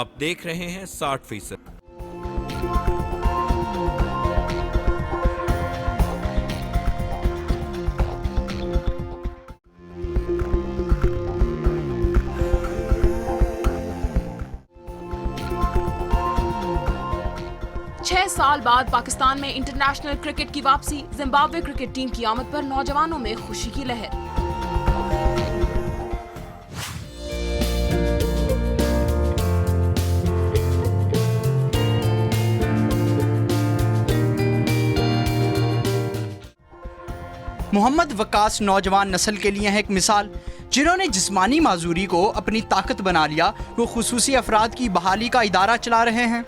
आप देख रहे हैं 60%। छह साल बाद पाकिस्तान में इंटरनेशनल क्रिकेट की वापसी, जिम्बाब्वे क्रिकेट टीम की आमद पर नौजवानों में खुशी की लहर। मोहम्मद वकास नौजवान नस्ल के लिए है एक मिसाल, जिन्होंने जिस्मानी माजूरी को अपनी ताकत बना लिया। वो खुसूसी अफराद की बहाली का इदारा चला रहे हैं।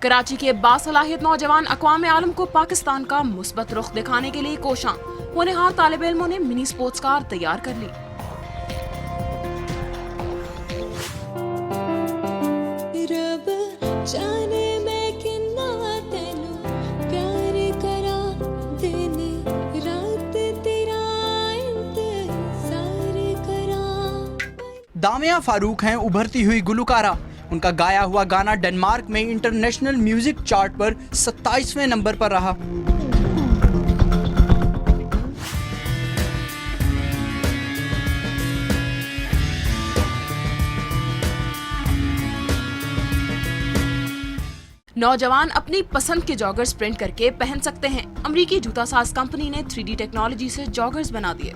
कराची के बासलाहियत नौजवान अक़वाम आलम को पाकिस्तान का मुस्बत रुख दिखाने के लिए कोशां। होनहार तालिब इल्मों ने मिनी स्पोर्ट्स कार तैयार कर ली। दामिया फारूक हैं उभरती हुई गुलकारा। उनका गाया हुआ गाना डेनमार्क में इंटरनेशनल म्यूजिक चार्ट पर 27वें नंबर पर रहा। नौजवान अपनी पसंद के जॉगर्स प्रिंट करके पहन सकते हैं। अमरीकी जूता साज कंपनी ने 3D टेक्नोलॉजी से जॉगर्स बना दिए।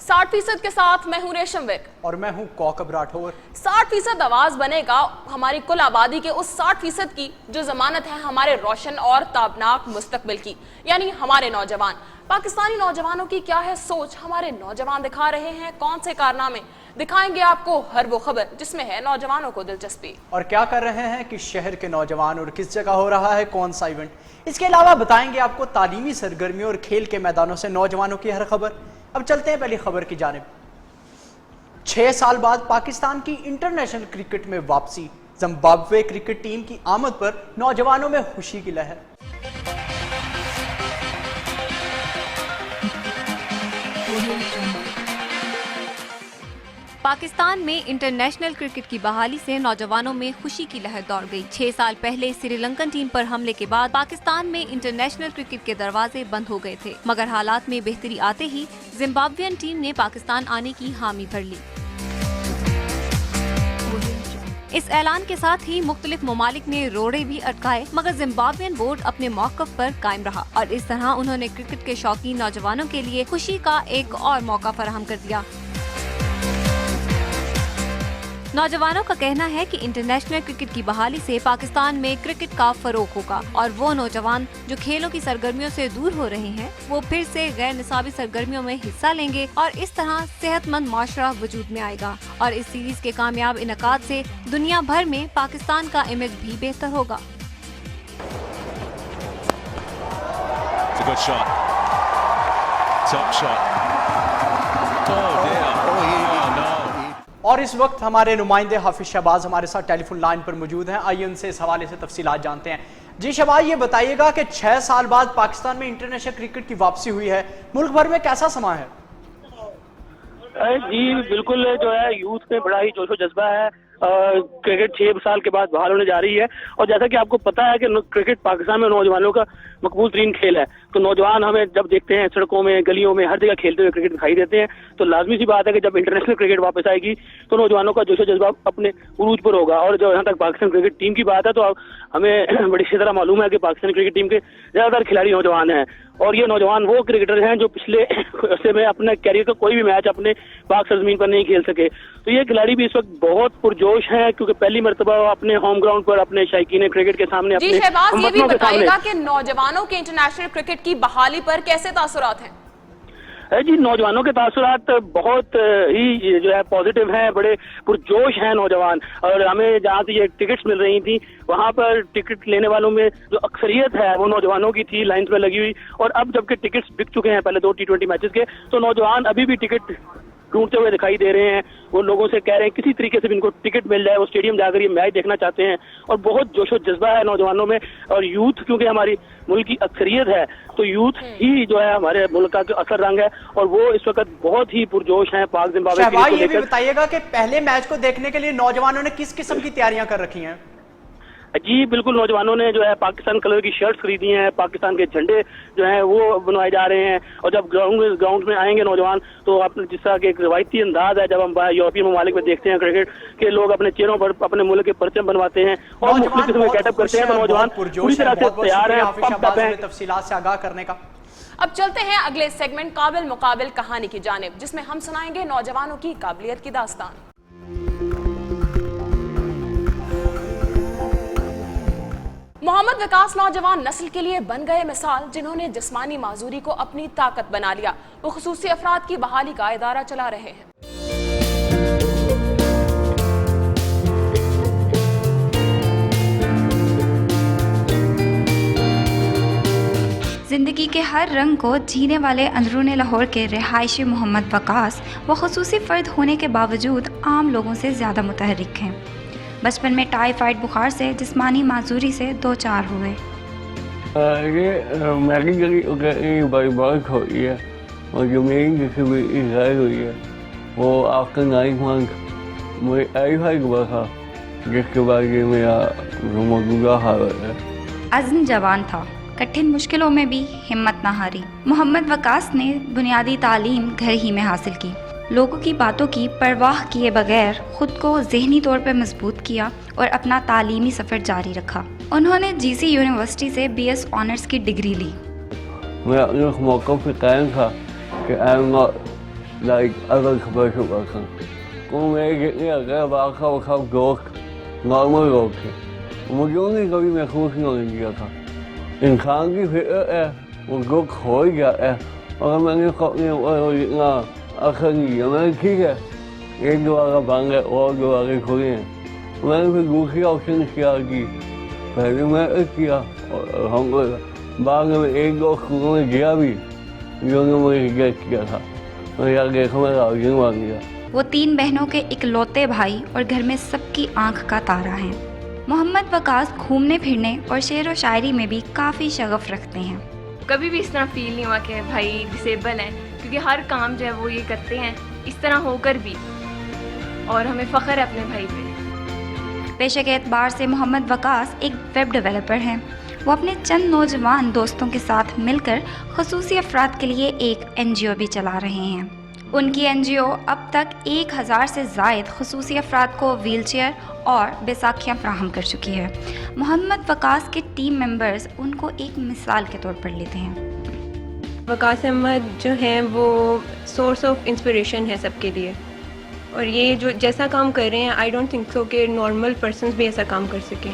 60% के साथ मैं हूं रेशम विक और मैं हूं कौकब राठौर। 60% आवाज बनेगा हमारी कुल आबादी के उस 60% की जो जमानत है हमारे रोशन और ताबनाक मुस्तकबिल की, यानी हमारे नौजवान। पाकिस्तानी नौजवानों की क्या है सोच, हमारे नौजवान दिखा रहे हैं कौन से कारनामे। दिखाएंगे आपको हर वो खबर जिसमें है नौजवानों को दिलचस्पी। और क्या कर रहे हैं किस शहर के नौजवान और किस जगह हो रहा है कौन सा इवेंट। इसके अलावा बताएंगे आपको तालीमी सरगर्मियों और खेल के मैदानों से नौजवानों की हर खबर। अब चलते हैं पहली खबर की जानिब। 6 साल बाद पाकिस्तान की इंटरनेशनल क्रिकेट में वापसी, जिम्बाब्वे क्रिकेट टीम की आमद पर नौजवानों में खुशी की लहर। पाकिस्तान में इंटरनेशनल क्रिकेट की बहाली से नौजवानों में खुशी की लहर दौड़ गई। 6 साल पहले श्रीलंकन टीम पर हमले के बाद पाकिस्तान में इंटरनेशनल क्रिकेट के दरवाजे बंद हो गए थे, मगर हालात में बेहतरी आते ही जिम्बाब्वियन टीम ने पाकिस्तान आने की हामी भर ली। इस ऐलान के साथ ही मुख्तलिफ ममालिक ने रोड़े भी अटकाए, मगर जिम्बाब्वियन बोर्ड अपने मौक़िफ़ पर कायम रहा और इस तरह उन्होंने क्रिकेट के शौकीन नौजवानों के लिए खुशी का एक और मौका फराहम कर दिया। नौजवानों का कहना है कि इंटरनेशनल क्रिकेट की बहाली से पाकिस्तान में क्रिकेट का फरोग होगा और वो नौजवान जो खेलों की सरगर्मियों से दूर हो रहे हैं वो फिर से गैर निसाबी सरगर्मियों में हिस्सा लेंगे और इस तरह सेहतमंद माशरा वजूद में आएगा और इस सीरीज के कामयाब इनकाद से दुनिया भर में पाकिस्तान का इमेज भी बेहतर होगा। और इस वक्त हमारे नुमाइंदे हाफिज शहबाज हमारे साथ टेलीफोन लाइन पर मौजूद हैं। आइए उनसे इस हवाले से तफसीलात जानते हैं। जी शहबाज, ये बताइएगा कि 6 साल बाद पाकिस्तान में इंटरनेशनल क्रिकेट की वापसी हुई है, मुल्क भर में कैसा समा है? जी बिल्कुल, जो है यूथ में बड़ा ही जोशो जज्बा है। क्रिकेट 6 साल के बाद बहाल होने जा रही है और जैसा कि आपको पता है कि क्रिकेट पाकिस्तान में नौजवानों का मकबूल तरीन खेल है, तो नौजवान हमें जब देखते हैं सड़कों में, गलियों में, हर जगह खेलते हुए क्रिकेट दिखाई देते हैं, तो लाजमी सी बात है कि जब इंटरनेशनल क्रिकेट वापस आएगी तो नौजवानों का जोशो जज्बा अपने उरूज पर होगा। और जो यहाँ तक पाकिस्तान क्रिकेट टीम की बात है तो हमें बड़ी अच्छी तरह मालूम है कि पाकिस्तान क्रिकेट टीम के ज्यादातर खिलाड़ी नौजवान हैं और ये नौजवान वो क्रिकेटर हैं जो पिछले अरसे में अपने कैरियर का कोई भी मैच अपने पाक सरजमीन पर नहीं खेल सके। तो ये खिलाड़ी भी इस वक्त बहुत पुरजोश हैं क्योंकि पहली मरतबा अपने होम ग्राउंड पर अपने शायकीन क्रिकेट के सामने जी शहबाज, ये भी बताइएगा कि नौजवानों के इंटरनेशनल क्रिकेट की बहाली पर कैसे तासुरात हैं? जी नौजवानों के तासुरात बहुत ही जो है पॉजिटिव हैं, बड़े पुरजोश हैं नौजवान। और हमें जहाँ से ये टिकट्स मिल रही थी वहाँ पर टिकट लेने वालों में जो अक्सरियत है वो नौजवानों की थी, लाइन्स में लगी हुई। और अब जबकि टिकट्स बिक चुके हैं पहले 2 T20 मैचेस के, तो नौजवान अभी भी टिकट ढूंढते हुए दिखाई दे रहे हैं। वो लोगों से कह रहे हैं किसी तरीके से भी इनको टिकट मिल जाए, वो स्टेडियम जाकर ये मैच देखना चाहते हैं। और बहुत जोशो जज्बा है नौजवानों में। और यूथ क्योंकि हमारी मुल्क की अक्सरियत है, तो यूथ ही जो है हमारे मुल्क का जो असल रंग है, और वो इस वक्त बहुत ही पुरजोश हैं पाक जिम्बाब्वे शहबाज, को ये भी लेकर। बताइएगा कि पहले मैच को देखने के लिए नौजवानों ने किस किस्म की तैयारियां कर रखी हैं? जी बिल्कुल, नौजवानों ने जो है पाकिस्तान कलर की शर्ट्स खरीदी हैं, पाकिस्तान के झंडे जो हैं वो बनवाए जा रहे हैं। और जब ग्राउंड में आएंगे नौजवान, तो आप जिस तरह के एक रिवायती अंदाज है, जब हम यूरोपीय ममालिक में देखते हैं क्रिकेट के लोग अपने चेहरों पर अपने मुल्क के परचम बनवाते हैं और मुख्तलिफ किस्म के गेटअप करते हैं, तो नौजवान पूरी तरह से तैयार हैं, पम्प्ड अप हैं। तफसीलात से आगाह करने का। अब चलते हैं अगले सेगमेंट काबिल मुकाबिल कहानी की जानिब, जिसमें हम सुनाएंगे नौजवानों की काबिलियत की दास्तान। मोहम्मद विकास नौजवान नस्ल के लिए बन गए मिसाल, जिन्होंने जिस्मानी माजूरी को अपनी ताकत बना लिया। वो खुसूसी अफराद की बहाली का इदारा चला रहे हैं। ज़िंदगी के हर रंग को जीने वाले अंदरून लाहौर के रिहायशी मोहम्मद वकास व खुसूसी फ़र्द होने के बावजूद आम लोगों से ज़्यादा मुतहर्रिक हैं। बचपन में टाइफाइड बुखार से जिस्मानी माजूरी से दो चार हुए। ये मेरी बात हुई है, और जो मेरी जिससे हुई है वो आफ्टर 9 मंथ मुझे टाइफाइड हुआ था, जिसके बाद ये मेरा मौजूदा हालत है। अज़्म जवान था, कठिन मुश्किलों में भी हिम्मत न हारी। मोहम्मद वकास ने बुनियादी तालीम घर ही में हासिल की। लोगों की बातों की परवाह किए बगैर खुद को ज़हनी तौर पर मजबूत किया और अपना तालीमी सफ़र जारी रखा। उन्होंने जीसी यूनिवर्सिटी से BS ऑनर्स की डिग्री ली। मैं अपने मौक़िफ़ पे कायम था कि I am not like other person. को मेरे जितने अगर वाक़ा वक़ा दोस्त नॉर्मल लोग थे, मुझे उन्हें कभी महसूस नहीं होने दिया था। इंसान की फितरत है, वो दुख हो ही जाता है, और मैंने अपने ऊपर इतना असर नहीं किया। मैंने ठीक है, एक दुआ का बंद है और दुआरे खुले हैं। मैंने फिर दूसरी ऑप्शन इख्तियार की। पहले मैं किया और हम बाद में एक दो स्कूलों में गया भी, जिन्होंने मुझे रिजेक्ट किया था। मैं यार देखो मैं राजी मान गया। वो 3 बहनों के इकलौते भाई और घर में सबकी आंख का तारा हैं। मोहम्मद वकास घूमने फिरने और शेर व शायरी में भी काफ़ी शगफ रखते हैं। कभी भी इस तरह फील नहीं हुआ कि भाई डिसेबल है, क्योंकि हर काम जो है वो ये करते हैं इस तरह होकर भी, और हमें फ़ख्र है अपने भाई पे। पेशे के एतबार से मोहम्मद वकास एक वेब डेवलपर हैं। वो अपने चंद नौजवान दोस्तों के साथ मिलकर खुसूसी अफराद के लिए एक NGO भी चला रहे हैं। उनकी NGO अब तक 1000 से ज़ायद खुसूसी अफराद को व्हीलचेयर और बैसाखियाँ फराहम कर चुकी है। मोहम्मद वकास के टीम मेंबर्स उनको एक मिसाल के तौर पर लेते हैं। वकास अहमद जो हैं वो सोर्स ऑफ इंस्पिरेशन है सबके लिए, और ये जो जैसा काम कर रहे हैं आई डोंट थिंक सो कि नॉर्मल पर्सन्स भी ऐसा काम कर सकें।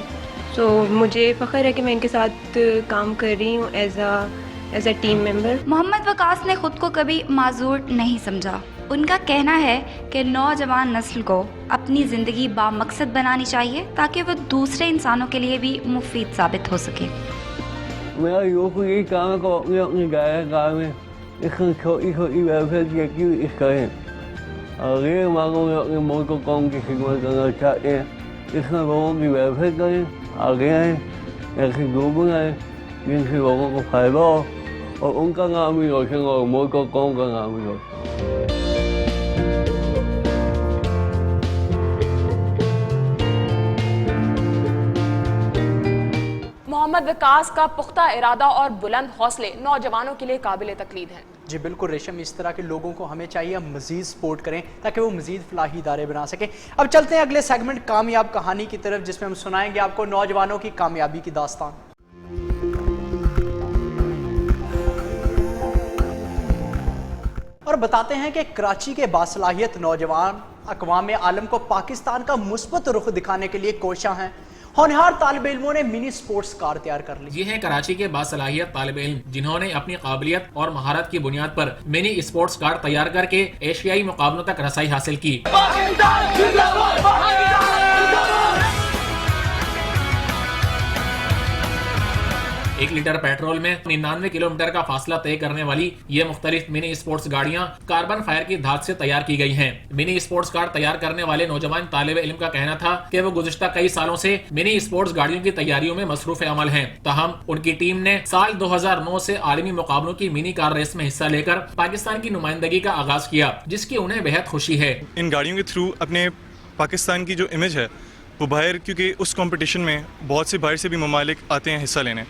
सो मुझे फ़ख्र है कि मैं इनके साथ काम कर रही हूँ as a team member. Mohammed Waqas ने खुद को कभी माजूर नहीं समझा। उनका कहना है कि नौजवान नस्ल को अपनी ज़िंदगी बामकसद बनानी चाहिए ताकि वह दूसरे इंसानों के लिए भी मुफीद साबित हो सके। मेरा यूँ यही काम है को अपने अपने गायकार में इसमें छोटी छोटी वेलफेयर की एक्टिविटीज करें, और ये मांगों में अपने मुल्क को कौम की खिदमत करना चाहते हैं, इसमें लोगों की वेलफेयर करें, आगे आएँ, ऐसे ग्रुप बनाएँ जिनसे लोगों को फ़ायदा हो और उनका नाम भी रोशन हो और मुल्क को कौम का नाम भी रोशन। मोहम्मद विकास का पुख्ता इरादा और बुलंद हौसले नौजवानों के लिए काबिल तकलीद हैं। जी बिल्कुल रेशम, इस तरह के लोगों को हमें चाहिए हम मजीद सपोर्ट करें ताकि वो मजीद फलाही इदारे बना सकें। अब चलते हैं अगले सेगमेंट कामयाब कहानी की तरफ, जिसमें हम सुनाएंगे आपको नौजवानों की कामयाबी की दास्तान। और बताते हैं कि कराची के बासलाहियत नौजवान अक़वाम आलम को पाकिस्तान का मुस्बत रुख दिखाने के लिए कोशां हैं। होनहार तालिब इल्मों ने मिनी स्पोर्ट्स कार तैयार कर ली। ये हैं कराची के बासलाहियत तालिब इल्म जिन्होंने अपनी काबिलियत और महारत की बुनियाद पर मिनी स्पोर्ट्स कार तैयार करके एशियाई मुकाबलों तक रसाई हासिल की। 1 लीटर पेट्रोल में 99 किलोमीटर का फासला तय करने वाली ये मुख्तलिफ मिनी स्पोर्ट्स गाड़ियाँ कार्बन फाइबर की धात से तैयार की गई हैं। मिनी स्पोर्ट्स कार तैयार करने वाले नौजवान तालिब इल्म का कहना था कि वो गुज़िश्ता कई सालों से मिनी स्पोर्ट्स गाड़ियों की तैयारियों में मसरूफ अमल हैं। ताहम उनकी टीम ने साल 2009 से आलमी मुकाबलों की मिनी कार रेस में हिस्सा लेकर पाकिस्तान की नुमाइंदगी का आगाज किया, जिसकी उन्हें बेहद खुशी है। इन गाड़ियों के थ्रू अपने पाकिस्तान की जो इमेज है वो बाहर, क्योंकि उस कंपटीशन में बहुत से बाहर से भी ममालिक आते हैं हिस्सा लेने,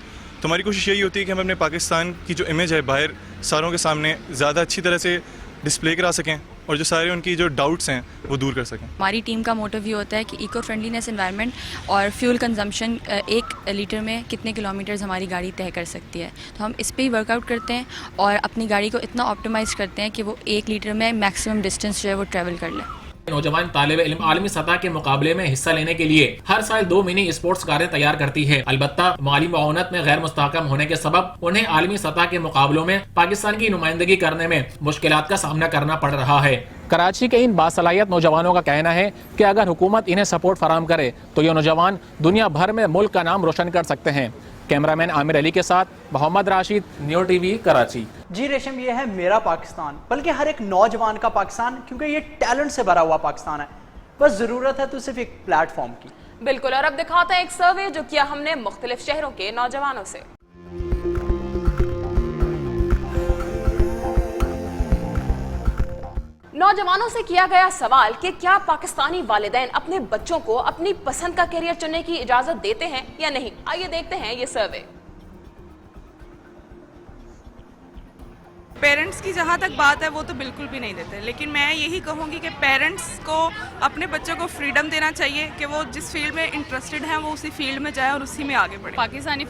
तो हमारी कोशिश यही होती है कि हम अपने पाकिस्तान की जो इमेज है बाहर सारों के सामने ज़्यादा अच्छी तरह से डिस्प्ले करा सकें और जो सारे उनकी जो डाउट्स हैं वो दूर कर सकें। हमारी टीम का मोटिव ये होता है कि इको फ्रेंडलीनेस एनवायरनमेंट और फ्यूल कंजम्पशन 1 लीटर में कितने किलोमीटर्स हमारी गाड़ी तय कर सकती है, तो हम इस पे ही वर्कआउट करते हैं और अपनी गाड़ी को इतना ऑप्टिमाइज़ करते हैं कि वो 1 लीटर में मैक्सिमम डिस्टेंस जो है वो ट्रैवल कर ले। नौजवान तालिब इल्म आलमी सतह के मुकाबले में हिस्सा लेने के लिए हर साल 2 मिनी स्पोर्ट्स कारें तैयार करती है। अलबत्ता माली मुआवनत में गैर मुस्तहकम होने के सबब उन्हें आलमी सतह के मुकाबलों में पाकिस्तान की नुमाइंदगी करने में मुश्किलात का सामना करना पड़ रहा है। कराची के इन बासलाहियत नौजवानों का कहना है कि अगर हुकूमत इन्हें सपोर्ट फराहम करे तो ये नौजवान दुनिया भर में मुल्क का नाम रोशन कर सकते हैं। कैमरामैन आमिर अली के साथ मोहम्मद राशिद, न्यू टीवी, कराची। जी रेशम, ये है मेरा पाकिस्तान, बल्कि हर एक नौजवान का पाकिस्तान, क्योंकि ये टैलेंट से भरा हुआ पाकिस्तान है। बस जरूरत है तो सिर्फ एक प्लेटफॉर्म की। बिल्कुल, और अब दिखाते हैं एक सर्वे जो किया हमने मुख्तलिफ शहरों के नौजवानों से। नौजवानों से किया गया सवाल कि क्या पाकिस्तानी वालिदैन अपने बच्चों को अपनी पसंद का करियर चुनने की इजाजत देते हैं या नहीं। आइए देखते हैं ये सर्वे। पेरेंट्स की जहाँ तक बात है वो तो बिल्कुल भी नहीं देते, लेकिन मैं यही कहूँगी कि पेरेंट्स को अपने बच्चों को फ्रीडम देना चाहिए कि वो जिस फील्ड में इंटरेस्टेड हैं वो उसी फील्ड में जाए और उसी में आगे बढ़े। पाकिस्तानी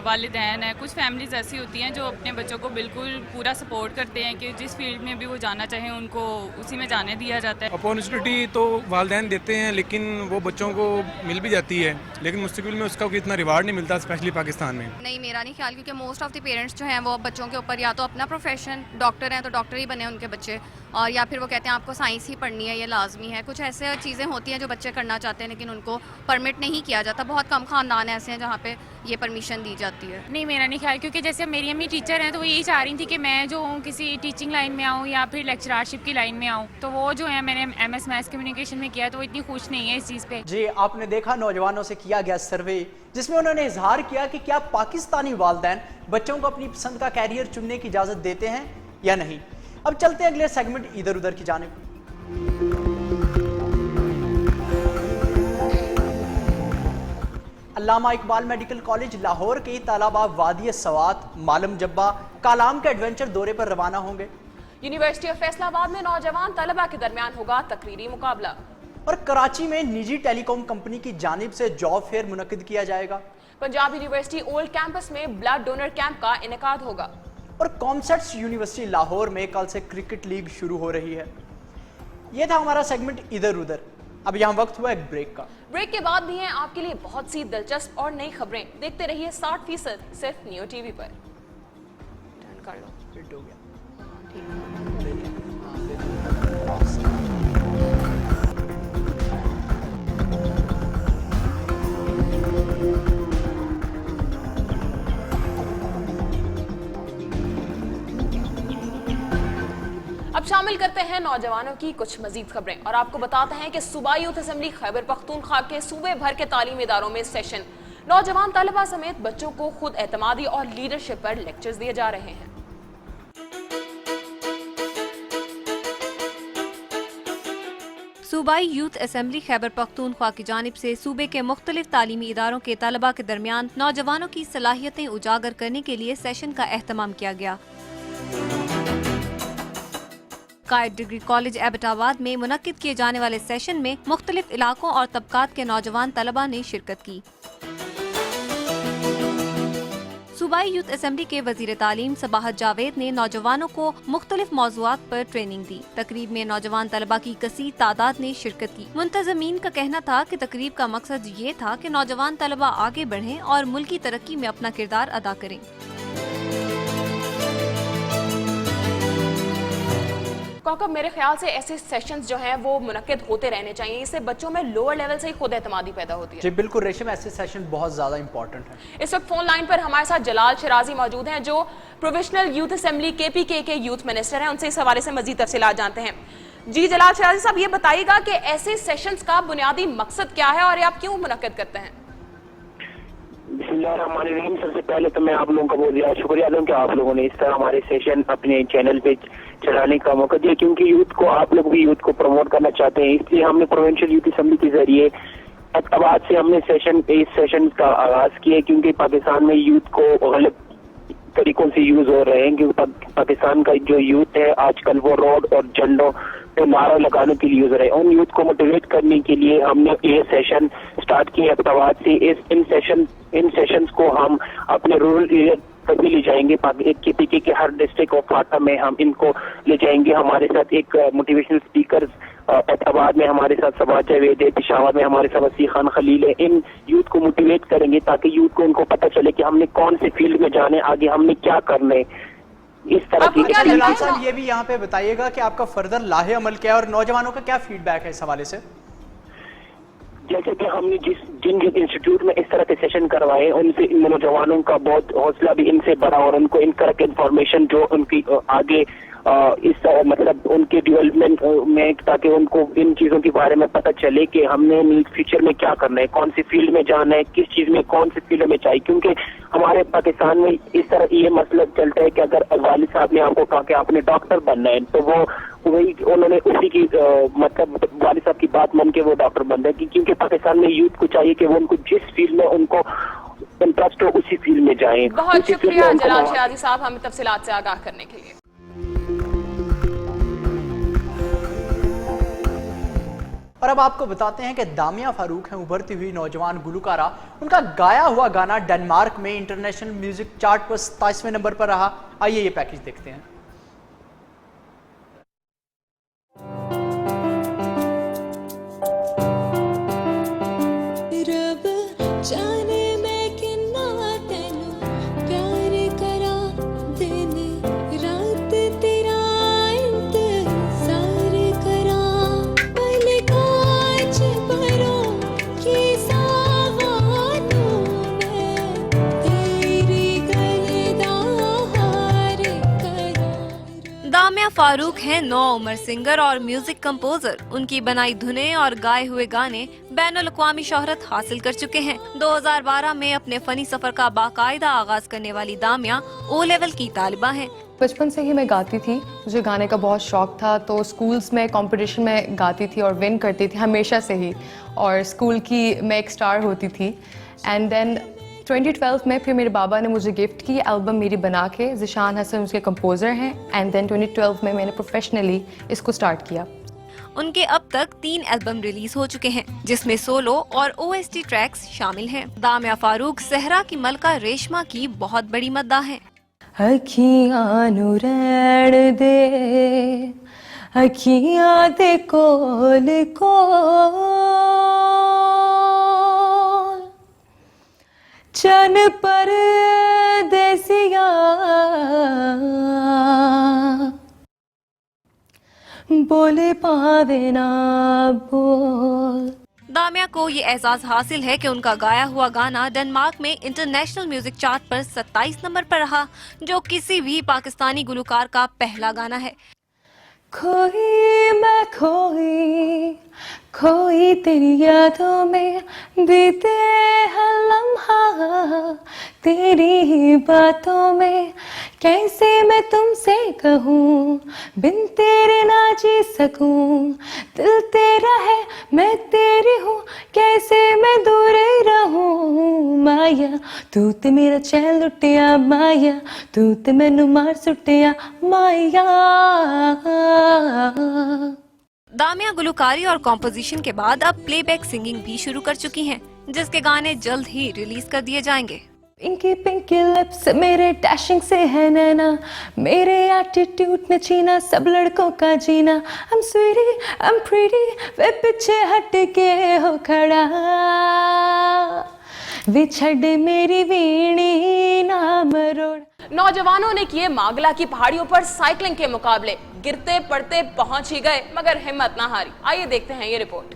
वालिदैन हैं, कुछ फैमिलीज ऐसी होती हैं जो अपने बच्चों को बिल्कुल पूरा सपोर्ट करते हैं कि जिस फील्ड में भी वो जाना चाहें उनको उसी में जाने दिया जाता है। अपॉर्चुनिटी तो वालिदैन देते हैं, लेकिन वो बच्चों को मिल भी जाती है, लेकिन मुस्तकिल में उसका कोई इतना रिवार्ड नहीं मिलता, स्पेशली पाकिस्तान में। नहीं, मेरा नहीं ख्याल, क्योंकि मोस्ट ऑफ द पेरेंट्स जो हैं वो बच्चों के ऊपर या तो अपना प्रोफेशन, डॉक्टर हैं तो डॉक्टर ही बने उनके बच्चे, और या फिर वो कहते हैं आपको साइंस ही पढ़नी है, ये लाजमी है। कुछ ऐसे चीज़ें होती हैं जो बच्चे करना चाहते हैं लेकिन उनको परमिट नहीं किया जाता। बहुत कम खानदान ऐसे हैं जहाँ पे ये परमिशन दी जाती है। नहीं, मेरा नहीं ख्याल, क्योंकि जैसे मेरी अम्मी टीचर हैं तो वो यही चाह रही थी कि मैं जो हूँ किसी टीचिंग लाइन में आऊँ या फिर लेक्चररशिप की लाइन में आऊँ, तो वो जो है मैंने MS मैथ्स कम्युनिकेशन में किया तो वो इतनी खुश नहीं है इस चीज़ पे। जी, आपने देखा नौजवानों से किया गया सर्वे, जिसमें उन्होंने इजहार किया कि क्या पाकिस्तानी वालिदैन बच्चों को अपनी पसंद का कैरियर चुनने की इजाजत देते हैं या नहीं। अब चलते हैं अगले सेगमेंट इधर उधर की जानिब। अल्लामा इकबाल मेडिकल कॉलेज लाहौर के तलबा वादी सवात, मालम जब्बा, कालाम के एडवेंचर दौरे पर रवाना होंगे। यूनिवर्सिटी ऑफ फैसलाबाद में नौजवान तलबा के दरमियान होगा तकरीरी मुकाबला। और कराची में निजी टेलीकॉम कंपनी की जानिब से जॉब फेयर मुनक्किद किया जाएगा। पंजाब यूनिवर्सिटी ओल्ड कैंपस में ब्लड डोनर कैंप का इनेकाद होगा। और कॉमसेट्स यूनिवर्सिटी लाहौर में कल से क्रिकेट लीग शुरू हो रही है। यह था हमारा सेगमेंट इधर उधर। अब यहाँ वक्त हुआ एक ब्रेक का। ब्रेक के बाद भी हैं आपके लिए बहुत सी दिलचस्प और नई खबरें। देखते रहिए 60% सिर्फ न्यू टीवी पर। टर्न कर लो। फिट हो गया। अब शामिल करते हैं नौजवानों की कुछ मजीद खबरें और आपको बताते हैं कि सूबाई यूथ असेंबली खैबर पख्तूनख्वा के सूबे भर के तालीमी इदारों में सेशन नौजवान तलबा समेत बच्चों को खुद एतमादी और लीडरशिप पर लेक्चर्स दिए जा रहे हैं। सूबाई यूथ असेंबली खैबर पख्तूनख्वा की जानिब से सूबे के मुख्तलिफ तालीमी इदारों के तलबा के दरमियान नौजवानों की सलाहियतें उजागर करने के लिए सेशन का एहतमाम किया गया। कायद डिग्री कॉलेज एबटाबाद में मुनक्किद किए जाने वाले सेशन में मुख्तलिफ इलाकों और तबकात के नौजवान तलबा ने शिरकत की। सूबाई यूथ असेंबली के वजीर तालीम सबाहत जावेद ने नौजवानों को मुख्तलिफ मौज़ूआत पर ट्रेनिंग दी। तकरीब में नौजवान तलबा की कसीर तादाद ने शिरकत की। मुंतज़मीन का कहना था कि तकरीब का मकसद ये था कि नौजवान तलबा आगे बढ़ें और मुल्क की तरक्की में अपना किरदार अदा करें। कौकब, मेरे ख्याल से ऐसे सेशंस जो हैं वो मुनक्किद होते रहने चाहिए, इससे बच्चों में लोअर लेवल से ही खुद एतमादी पैदा होती है। जी बिल्कुल रेशम, ऐसे सेशन बहुत ज़्यादा इंपॉर्टेंट है। इस वक्त फोन लाइन पर हमारे साथ जलाल शिराजी मौजूद हैं, जो प्रोविजनल यूथ असेंबली KPK के यूथ मिनिस्टर हैं। उनसे इस हवाले से मजीद तफसीलात जानते हैं। जी जलाल शिराजी साहब, ये बताइएगा कि ऐसे सेशंस का बुनियादी मकसद क्या है और ये आप क्यों मुनक्किद करते हैं? बिस्मिल्लाहिर्रहमानिर्रहीम। सबसे पहले तो मैं आप लोगों का बहुत ज़्यादा शुक्रिया अदा हूं कि आप लोगों ने इस तरह हमारे सेशन अपने चैनल पे चलाने का मौका दिया, क्योंकि यूथ को, आप लोग भी यूथ को प्रमोट करना चाहते हैं, इसलिए हमने प्रोविंशियल यूथ असेंबली के जरिए आज से हमने इस सेशन का आगाज किया, क्योंकि पाकिस्तान में यूथ को गलत तरीकों से यूज हो रहे हैं। क्योंकि पाकिस्तान का जो यूथ है आजकल वो रोड और झंडों पे नारा लगाने के लिए यूज रहे हैं। उन यूथ को मोटिवेट करने के लिए हमने ये सेशन स्टार्ट किए अहमदाबाद से। इन सेशंस को हम अपने रूरल एरिया पर भी ले जाएंगे। KPK के हर डिस्ट्रिक्ट और फाटा में हम इनको ले जाएंगे। हमारे साथ एक मोटिवेशनल स्पीकर अहमदाबाद में हमारे साथ सबाज जावेद है, पेशावर में हमारे साथ वसी खान खलील है। इन यूथ को मोटिवेट करेंगे ताकि यूथ को उनको पता चले कि हमने कौन से फील्ड में जाने, आगे हमने क्या करना है। इस तरह की जलाल साहब, ये भी यहाँ पे बताइएगा कि आपका फर्दर लाहे अमल क्या है और नौजवानों का क्या फीडबैक है इस हवाले से? जैसे कि हमने जिन इंस्टीट्यूट में इस तरह के सेशन करवाए, उनसे इन नौजवानों का बहुत हौसला भी इनसे बढ़ा और उनको इन करेक्ट इन्फॉर्मेशन जो उनकी आगे इस मतलब उनके डेवलपमेंट में, ताकि उनको इन चीजों के बारे में पता चले कि हमने फ्यूचर में क्या करना है, कौन सी फील्ड में जाना है, किस चीज में, कौन सी फील्ड में चाहिए। क्योंकि हमारे पाकिस्तान में इस तरह ये मसला चलता है कि अगर वालिद साहब ने आपको कहा कि आपने डॉक्टर बनना है, तो वो वही उन्होंने उसी की मतलब वालिद साहब की बात मान के वो डॉक्टर बन रहे हैं। क्योंकि पाकिस्तान में यूथ को चाहिए कि वो उनको जिस फील्ड में उनको इंटरेस्ट हो उसी फील्ड में जाएं। बहुत शुक्रिया जलाल शिराजी साहब हमें तफसीलात से आगाह करने के लिए। और अब आपको बताते हैं कि दामिया फारूक हैं उभरती हुई नौजवान गुलकारा। उनका गाया हुआ गाना डेनमार्क में इंटरनेशनल म्यूजिक चार्ट पर 27वें नंबर पर रहा। आइए ये पैकेज देखते हैं। दामिया फारूक हैं नौ उम्र सिंगर और म्यूजिक कंपोजर। उनकी बनाई धुनें और गाए हुए गाने बैनुल अक़वामी शोहरत हासिल कर चुके हैं। 2012 में अपने फनी सफर का बाकायदा आगाज करने वाली दामिया O लेवल की तालिबा हैं। बचपन से ही मैं गाती थी, मुझे गाने का बहुत शौक था, तो स्कूल्स में कंपटीशन में गाती थी और विन करती थी हमेशा से ही, और स्कूल की मैं एक स्टार होती थी। एंड देन 2012 में फिर मेरे बाबा ने मुझे गिफ्ट की एल्बम मेरी बना के। ज़िशान हसन उसके कंपोज़र हैं। एंड देन 2012 में मैंने प्रोफेशनली इसको स्टार्ट किया। उनके अब तक 3 एल्बम रिलीज हो चुके हैं, जिसमें सोलो और OST ट्रैक्स शामिल हैं। दामिया फारूक सहरा की मलका रेशमा की बहुत बड़ी मद्दाह हैं। अखियां नू रैण दे, अखियां दे कोल चन पर देसिया बोले पावे ना बोल। दामिया को ये एजाज हासिल है कि उनका गाया हुआ गाना डेनमार्क में इंटरनेशनल म्यूजिक चार्ट पर 27 नंबर पर रहा, जो किसी भी पाकिस्तानी गुलकार का पहला गाना है। खोई मैं खोई तेरी यादों में बीते हर लम्हा, तेरी ही बातों में कैसे मैं तुमसे कहूँ, बिन तेरे ना जी सकूँ। दिल तेरा है मैं तेरी हूँ, कैसे मैं दूर रहूँ। माया तू ते मेरा चैन लुटिया, माया तू ते मैनू मार सुटिया माया। दामिया गुलकारी और कॉम्पोजिशन के बाद अब प्लेबैक सिंगिंग भी शुरू कर चुकी हैं, जिसके गाने जल्द ही रिलीज कर दिए जाएंगे। पिंकी पिंकी लिप्स मेरे डैशिंग से है नैना, मेरे एटीट्यूड ने छीना सब लड़कों का जीना। I'm sweetie, I'm pretty, वे पीछे हट के हो खड़ा, वे छड़ मेरी वीणी ना मरोड़। नौजवानों ने किए मागला की पहाड़ियों पर साइकिलिंग के मुकाबले, गिरते पड़ते पहुंच ही गए मगर हिम्मत ना हारी। आइए देखते हैं ये रिपोर्ट।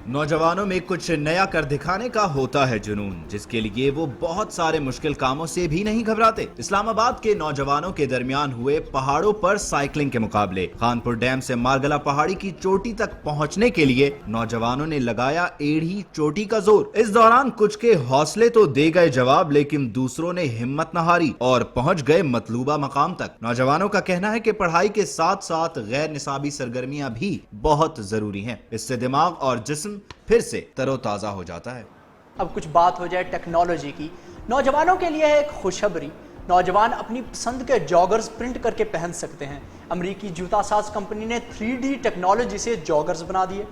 नौजवानों में कुछ नया कर दिखाने का होता है जुनून, जिसके लिए वो बहुत सारे मुश्किल कामों से भी नहीं घबराते। इस्लामाबाद के नौजवानों के दरमियान हुए पहाड़ों पर साइकिलिंग के मुकाबले। खानपुर डैम से मारगला पहाड़ी की चोटी तक पहुंचने के लिए नौजवानों ने लगाया एड़ी चोटी का जोर। इस दौरान कुछ के हौसले तो दे गए जवाब, लेकिन दूसरों ने हिम्मत न हारी और पहुंच गए मतलूबा मकाम तक। नौजवानों का कहना है कि पढ़ाई के साथ साथ गैर निसाबी सरगर्मियां भी बहुत जरूरी हैं। इससे दिमाग और जिस्म फिर से तरोताजा हो जाता है। अब कुछ बात हो जाए टेक्नोलॉजी की। नौजवानों के लिए है एक खुशखबरी। नौजवान अपनी पसंद के जॉगर्स प्रिंट करके पहन सकते हैं। अमेरिकी जूता साज कंपनी ने 3D टेक्नोलॉजी से जॉगर्स बना दिए।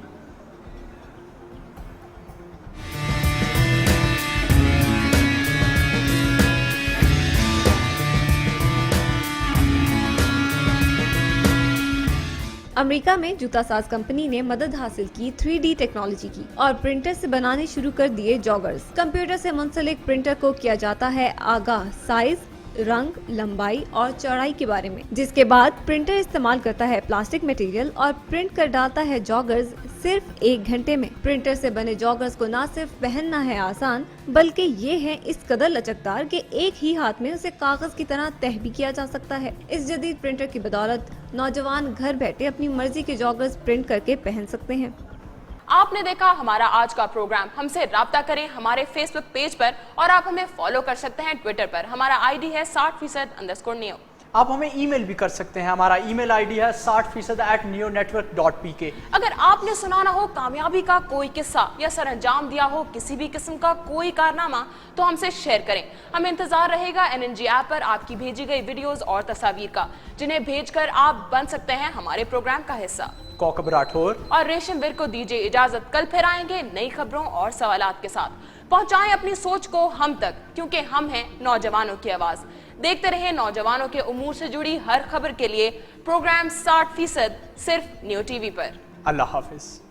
अमेरिका में जूता साज कंपनी ने मदद हासिल की 3D टेक्नोलॉजी की और प्रिंटर से बनाने शुरू कर दिए जॉगर्स। कंप्यूटर से मुंसलिक प्रिंटर को किया जाता है आगाह साइज, रंग, लंबाई और चौड़ाई के बारे में, जिसके बाद प्रिंटर इस्तेमाल करता है प्लास्टिक मटेरियल और प्रिंट कर डालता है जॉगर्स सिर्फ 1 घंटे में। प्रिंटर से बने जॉगर्स को न सिर्फ पहनना है आसान, बल्कि ये है इस कदर लचकदार कि एक ही हाथ में उसे कागज की तरह तह भी किया जा सकता है। इस जदीद प्रिंटर की बदौलत नौजवान घर बैठे अपनी मर्जी के जॉगर्स प्रिंट करके पहन सकते हैं। आपने देखा हमारा आज का प्रोग्राम। हमसे राब्ता करें हमारे फेसबुक पेज पर और आप हमें फॉलो कर सकते हैं ट्विटर पर। हमारा आईडी है 60%_neo। आप हमें ईमेल भी कर सकते हैं। हमारा ईमेल आईडी है 60%@neonetwork.pk। अगर आपने सुनाना हो कामयाबी का कोई किस्सा या सरअंजाम दिया हो किसी भी किस्म का कोई कारनामा, तो हमसे शेयर करें। हमें इंतजार रहेगा NNG ऐप पर आपकी भेजी गई वीडियोस और तस्वीर का, जिन्हें भेजकर आप बन सकते हैं हमारे प्रोग्राम का हिस्सा। कौकब राठौर और रेशम वीर को दीजिए इजाजत। कल फिर आएंगे नई खबरों और सवालात के साथ। पहुंचाएं अपनी सोच को हम तक, क्योंकि हम हैं नौजवानों की आवाज। देखते रहे नौजवानों के उमूर से जुड़ी हर खबर के लिए प्रोग्राम 60% सिर्फ नियो टीवी पर। अल्लाह हाफिज।